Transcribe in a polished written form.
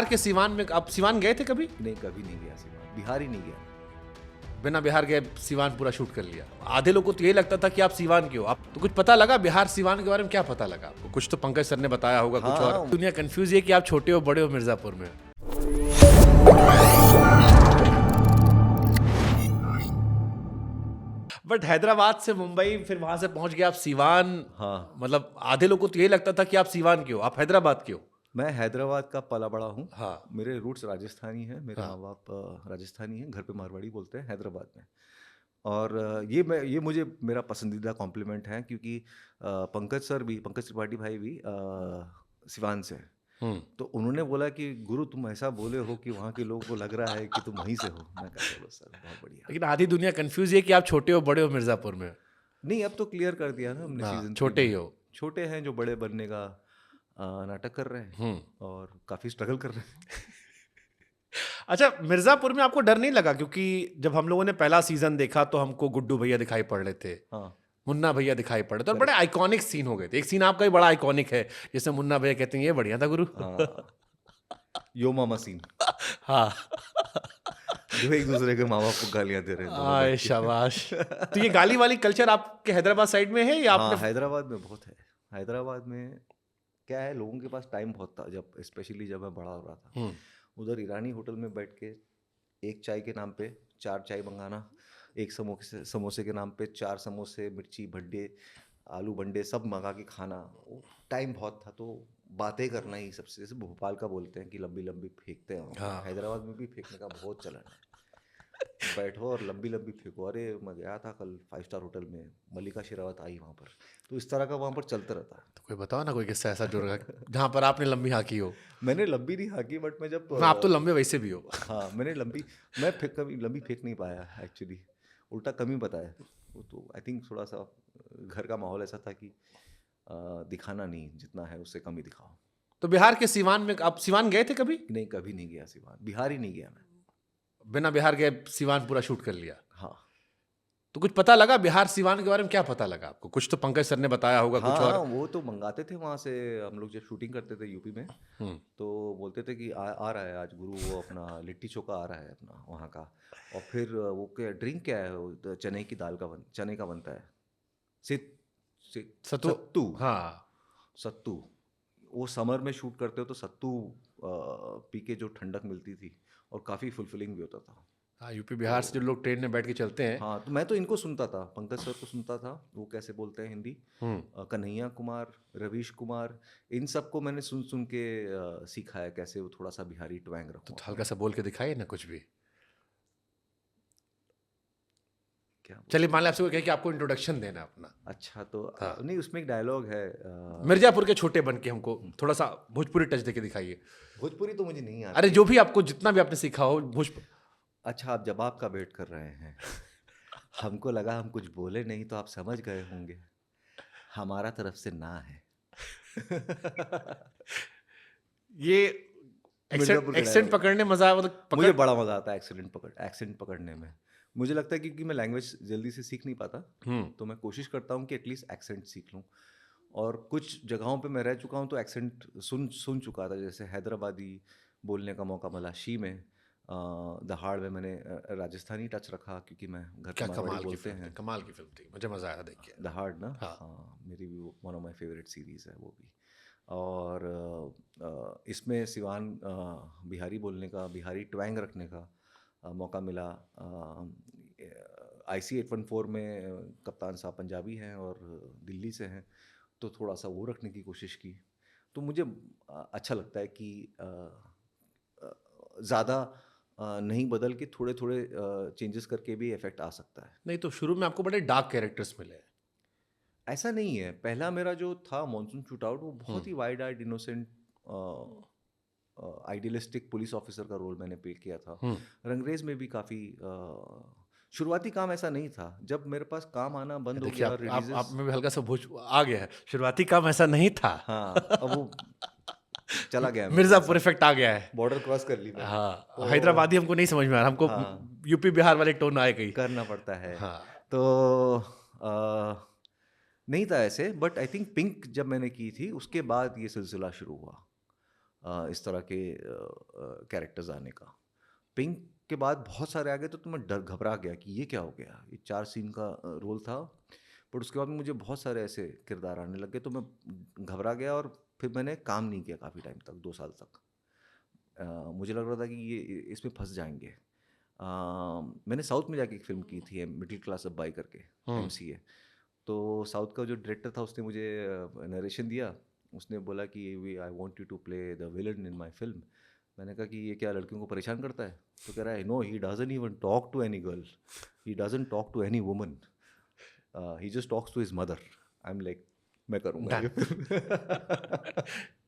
बिहार के सिवान में आप सिवान गए थे कभी? नहीं, कभी नहीं गया सिवान, बिहार ही नहीं गया। बिना बिहार गए सिवान पूरा शूट कर लिया। आधे लोगों को तो ये लगता था कि आप सिवान के हो। आप तो कुछ पता लगा बिहार सिवान के बारे में? क्या पता लगा आपको? कुछ तो पंकज सर ने बताया होगा, कुछ और दुनिया कंफ्यूज है कि आप छोटे हो बड़े हो मिर्जापुर में। बट हैदराबाद से मुंबई, फिर वहां से पहुंच गए आप सिवान। हाँ, मतलब आधे लोगों को तो ये लगता था कि आप सिवान के हो, आप हैदराबाद के हो। मैं हैदराबाद का पला बड़ा हूँ। हाँ। मेरे रूट्स राजस्थानी हैं, मेरे हाँ। माँ बाप राजस्थानी हैं, घर पे मारवाड़ी बोलते हैं हैदराबाद में। और ये मुझे मेरा पसंदीदा कॉम्प्लीमेंट है, क्योंकि पंकज सर भी, पंकज त्रिपाठी भाई भी सिवान से हैं। तो उन्होंने बोला कि गुरु तुम ऐसा बोले हो कि वहाँ के लोगों को लग रहा है कि तुम वहीं से हो। मैं कहा चलो सर, बहुत बढ़िया। लेकिन आधी दुनिया कंफ्यूज है कि आप छोटे हो बड़े हो मिर्जापुर में। नहीं, अब तो क्लियर कर दिया ना हमने हाँ, सीजन छोटे ही हो। छोटे हैं जो बड़े बनने का नाटक कर रहे हैं और काफ़ी स्ट्रगल कर रहे हैं। अच्छा, मिर्जापुर में आपको डर नहीं लगा? क्योंकि जब हम लोगों ने पहला सीजन देखा तो हमको गुड्डू भैया दिखाई पड़ रहे थे, हाँ, मुन्ना भैया दिखाई पड़ रहे थे, और बड़े आइकॉनिक सीन हो गए थे। एक सीन आपका भी बड़ा आइकॉनिक है, जैसे मुन्ना भैया कहते हैं ये बढ़िया था गुरु। हाँ, यो मामा सीन, हाँ। जो एक दूसरे के माँ बाप को गालियां दे रहे हैं दोनों आए बैठ के। शाबाश। तो ये गाली वाली कल्चर आपके हैदराबाद साइड में है या हाँ, आपने? हैदराबाद में बहुत है। हैदराबाद में क्या है, लोगों के पास टाइम बहुत था, जब स्पेशली जब मैं बड़ा हो रहा था। उधर ईरानी होटल में बैठ के एक चाय के नाम पे 4 चाय मंगाना, एक समोसे के नाम पे 4 समोसे, मिर्ची भड्डे, आलू बंडे सब मंगा के खाना। वो टाइम बहुत था, तो बातें करना ही सबसे, जैसे भोपाल का बोलते हैं कि लंबी लंबी फेंकते हैं, हाँ। हैदराबाद में भी फेंकने का बहुत चलन है। बैठो और लंबी लंबी फेंको। अरे मैं गया था कल 5 स्टार होटल में, मल्लिका शेरावत आई वहाँ पर, तो इस तरह का वहाँ पर चलता रहता है। तो कोई बताओ ना, कोई किस्सा ऐसा जो जहाँ पर आपने लंबी हाँकी हो। मैंने लंबी नहीं हाँकी, बट मैं जब ना, आप तो लंबे वैसे भी हो। हाँ, कभी लंबी फेंक नहीं पाया एक्चुअली, उल्टा कम ही बताया। वो तो आई थिंक थोड़ा सा घर का माहौल ऐसा था कि दिखाना नहीं, जितना है उससे कम ही दिखाओ। तो बिहार के सिवान में आप सिवान गए थे कभी? नहीं, कभी नहीं गया सिवान, बिहार ही नहीं गया मैं। बिना बिहार गए सिवान पूरा शूट कर लिया। हाँ, तो कुछ पता लगा बिहार सिवान के बारे में? क्या पता लगा आपको? कुछ तो पंकज सर ने बताया होगा, कुछ हाँ, और? वो तो मंगाते थे वहाँ से। हम लोग जब शूटिंग करते थे यूपी में, तो बोलते थे कि आ रहा है आज गुरु, वो अपना लिट्टी चोखा आ रहा है अपना वहाँ का। और फिर वो क्या ड्रिंक क्या है, वो तो चने का बनता है, सित सित सत्तू। हाँ। सत्तू, वो समर में शूट करते हो तो सत्तू पी के जो ठंडक मिलती थी, और काफ़ी फुलफिलिंग भी होता था। हाँ, यूपी बिहार से जो लोग ट्रेन में बैठ के चलते हैं। हाँ, तो मैं तो इनको सुनता था, पंकज सर को सुनता था, वो कैसे बोलते हैं हिंदी, कन्हैया कुमार, रवीश कुमार, इन सबको मैंने सुन सुन के सीखा है कैसे वो थोड़ा सा बिहारी ट्वैंग रखूं। तो हल्का सा बोल के दिखाइए ना कुछ भी। क्या चलिए, मान लिया आपसे कोई कहे कि आपको इंट्रोडक्शन देना है अपना। अच्छा, तो हाँ। नहीं, उसमें एक डायलॉग है मिर्जापुर के छोटे बन के हमको थोड़ा सा भोजपुरी टच देके दिखाइए। भोजपुरी तो मुझे नहीं आती। अरे जो भी आपको, जितना भी आपने सीखा हो भोजपुरी। अच्छा, आप जवाब का वेट कर रहे हैं। हमको लगा हम कुछ बोले नहीं तो आप समझ गए होंगे, हमारा तरफ से ना है। ये मिर्जापुर का एक्सेंट dialogue। पकड़ने मजा, मतलब मुझे बड़ा मजा आता है एक्सेंट पकड़ने में। मुझे लगता है क्योंकि मैं लैंग्वेज जल्दी से सीख नहीं पाता, तो मैं कोशिश करता हूँ कि एटलीस्ट एक्सेंट सीख लूँ। और कुछ जगहों पे मैं रह चुका हूँ तो एक्सेंट सुन चुका था, जैसे हैदराबादी बोलने का मौका मिला शी में। दहाड़ में मैंने राजस्थानी टच रखा, क्योंकि मैं घर क्या पे मारवाड़ी कमाल की बोलते फिल्म थी, हैं। कमाल की फिल्म थी, मुझे मजा आया देख के। दहाड़ ना, हाँ। हाँ, मेरी भी one of my favourite series है वो भी। और इसमें सिवान बिहारी बोलने का, बिहारी ट्वैंग रखने का मौका मिला। IC 814 में कप्तान साहब पंजाबी हैं और दिल्ली से हैं, तो थोड़ा सा वो रखने की कोशिश की। तो मुझे अच्छा लगता है कि ज़्यादा नहीं बदल के थोड़े थोड़े चेंजेस करके भी इफेक्ट आ सकता है। नहीं तो शुरू में आपको बड़े डार्क कैरेक्टर्स मिले। ऐसा नहीं है, पहला मेरा जो था मॉनसून शूटआउट, वो बहुत ही wide eyed innocent idealistic police officer का रोल मैंने प्ले किया था। रंगरेज में भी काफ़ी शुरुआती काम ऐसा नहीं था, जब मेरे पास काम आना बंद हो देखिए, गया, आप रिलीजेस। में भी हल्का सा भोज आ गया है। शुरुआती काम ऐसा नहीं था। हाँ, अब वो चला गया, मैं मिर्जापुर इफेक्ट आ गया है। बॉर्डर क्रॉस कर ली मैंने। हाँ, तो हैदराबादी हमको नहीं समझ में आ रहा, हमको हाँ, यूपी बिहार वाले टोन आए गई। करना पड़ता है। हाँ। तो नहीं था ऐसे, बट आई थिंक पिंक जब मैंने की थी उसके बाद ये सिलसिला शुरू हुआ। इस तरह के कैरेक्टर्स आने का। पिंक के बाद बहुत सारे आ गए तो मैं डर घबरा गया कि ये क्या हो गया, ये 4 सीन का रोल था। बट उसके बाद में मुझे बहुत सारे ऐसे किरदार आने लगे तो मैं घबरा गया और फिर मैंने काम नहीं किया काफ़ी टाइम तक, 2 साल तक। मुझे लग रहा था कि ये इसमें फंस जाएंगे। मैंने साउथ में जाके एक फ़िल्म की थी मिडिल क्लास अब बाई करके, MCA। तो साउथ का जो डायरेक्टर था उसने मुझे नरेशन दिया। उसने बोला कि we I want you to play the villain in my film. मैंने कहा कि ये क्या लड़कियों को परेशान करता है? तो कह रहा है no, he doesn't even talk to any girl, he doesn't talk to any woman, he just talks to his mother. I am like मैं करूँगा ये फिल्म।